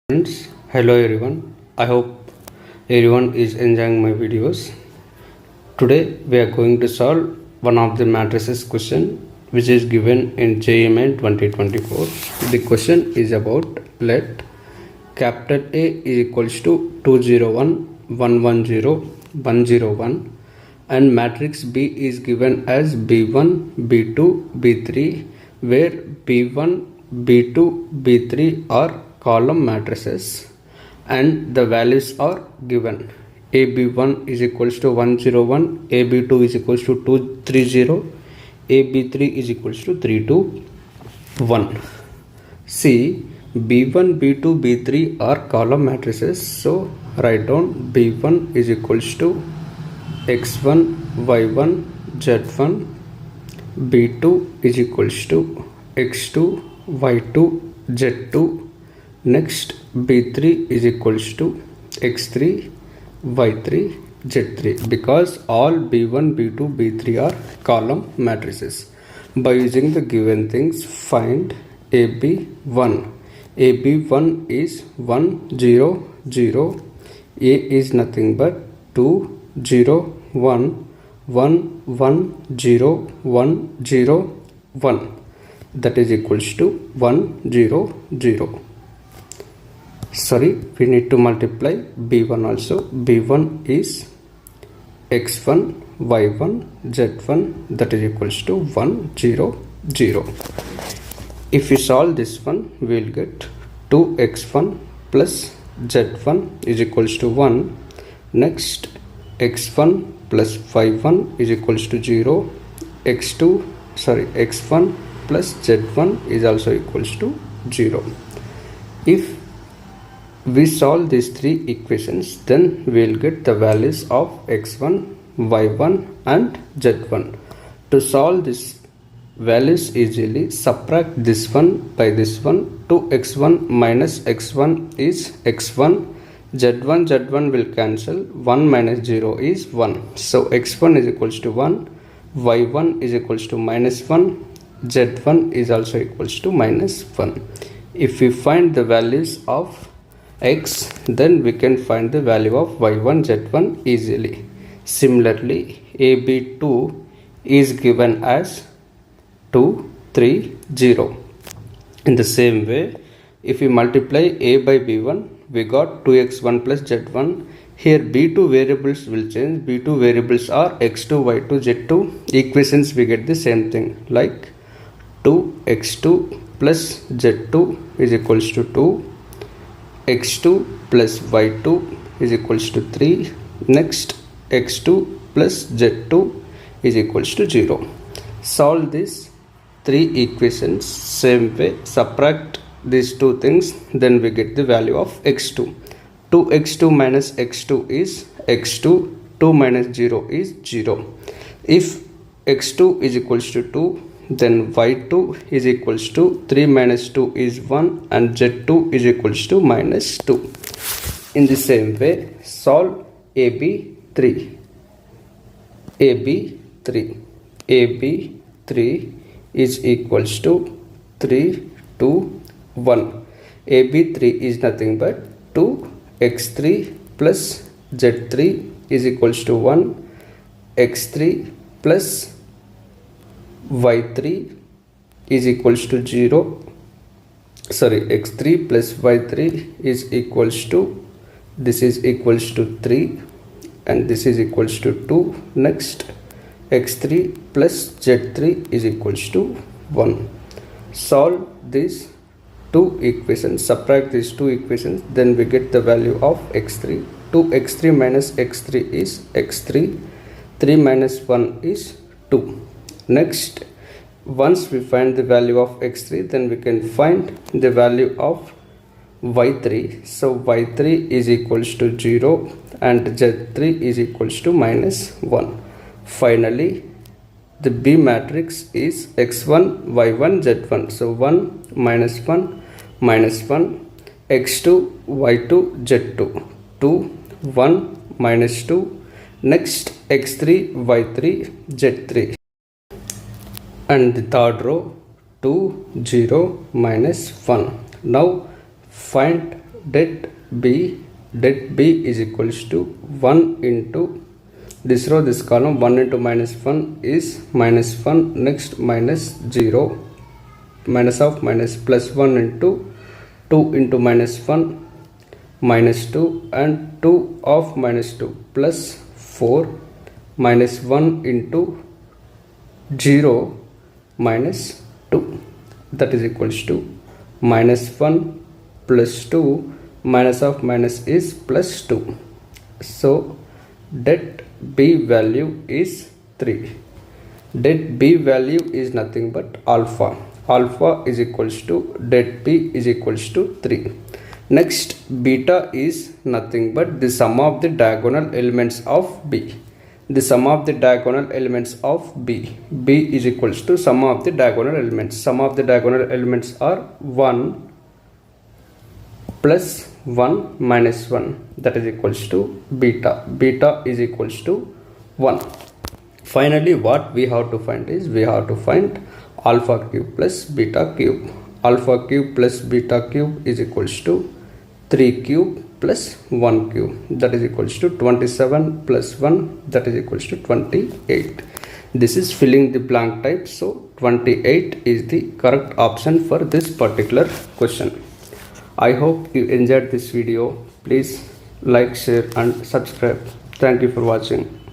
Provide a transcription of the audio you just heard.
Friends, hello everyone. I hope everyone is enjoying my videos. Today we are going to solve one of the matrices question which is given in JMN 2024. The question is about let capital A is equals to 201 110 101 and matrix B is given as B1 B2 B3 where B1 B2 B3 are column matrices and the values are given. AB1 is equals to 101, AB2 is equals to 230, AB3 is equals to 321. See, B1, B2, B3 are column matrices. So write down B1 is equals to X1, Y1, Z1, B2 is equals to X2, Y2, Z2. Next B3 is equals to X3, Y3, Z3 because all B1, B2, B3 are column matrices. By using the given things, find AB1. AB1 is 1 0 0. A is nothing but 2 0 1 1 1 0 1 0 1. That is equals to 1 0 0. Sorry, we need to multiply B1 also. B1 is X1, Y1, Z1 that is equals to 1 0 0. If we solve this one, we will get 2x1 plus z1 is equals to 1. Next x1 plus y1 is equals to 0. x1 plus z1 is also equals to 0. If we solve these three equations, then we will get the values of x1, y1 and z1. To solve this values easily, subtract this one by this one. 2x1 minus x1 is x1, z1 will cancel, 1 minus 0 is 1. So x1 is equals to 1, y1 is equals to minus 1, z1 is also equals to minus 1. If we find the values of x, then we can find the value of y1 z1 easily. Similarly, AB2 is given as 2 3 0. In the same way, if we multiply a by b1, we got 2x1 plus z1. Here b2 variables will change. B2 variables are x2, y2, z2. Equations we get the same thing, like 2x2 plus z2 is equals to 2, x2 plus y2 is equals to 3. Next x2 plus z2 is equals to 0. Solve these three equations same way, subtract these two things, then we get the value of x2. 2x2 minus x2 is x2, 2 minus 0 is 0. If x2 is equals to 2, then y2 is equals to 3 minus 2 is 1 and z2 is equals to minus 2. In the same way, solve AB3. AB3 is equals to 3 2 1. AB3 is nothing but 2x3 plus z3 is equals to 1, x3 plus y3 is equals to 0. X3 plus y3 is equals to, this is equals to 3 and this is equals to 2. Next x3 plus z3 is equals to 1. Solve these two equations, subtract these two equations, then we get the value of x3. 2x3 minus x3 is x3, 3 minus 1 is 2. Next, once we find the value of x3, then we can find the value of y3. So y3 is equals to 0 and z3 is equals to minus 1. Finally, the B matrix is x1, y1, z1. So 1 minus 1 minus 1, x2, y2, z2. 2, 1 minus 2. Next x3, y3, z3. And the third row 2 0 minus 1. Now find det B is equals to 1 into this row, this column. 1 into minus 1 is minus 1. Next minus 0, minus of minus, plus 1 into 2 into minus 1 minus 2, and 2 of minus 2 plus 4 minus 1 into 0 minus 2, that is equals to minus 1 plus 2, minus of minus is plus 2. So det B value is 3. Det B value is nothing but alpha. Alpha is equals to det B is equals to 3. Next, beta is nothing but the sum of the diagonal elements of B. The sum of the diagonal elements of B. B is equals to sum of the diagonal elements. Sum of the diagonal elements are 1 plus 1 minus 1, that is equals to beta. Beta is equals to 1. Finally, what we have to find is, we have to find alpha cube plus beta cube. Alpha cube plus beta cube is equals to 3 cube plus 1 cube, that is equals to 27 plus 1, that is equals to 28. This is filling the blank type, so 28 is the correct option for this particular question. I hope you enjoyed this video. Please like, share and subscribe. Thank you for watching.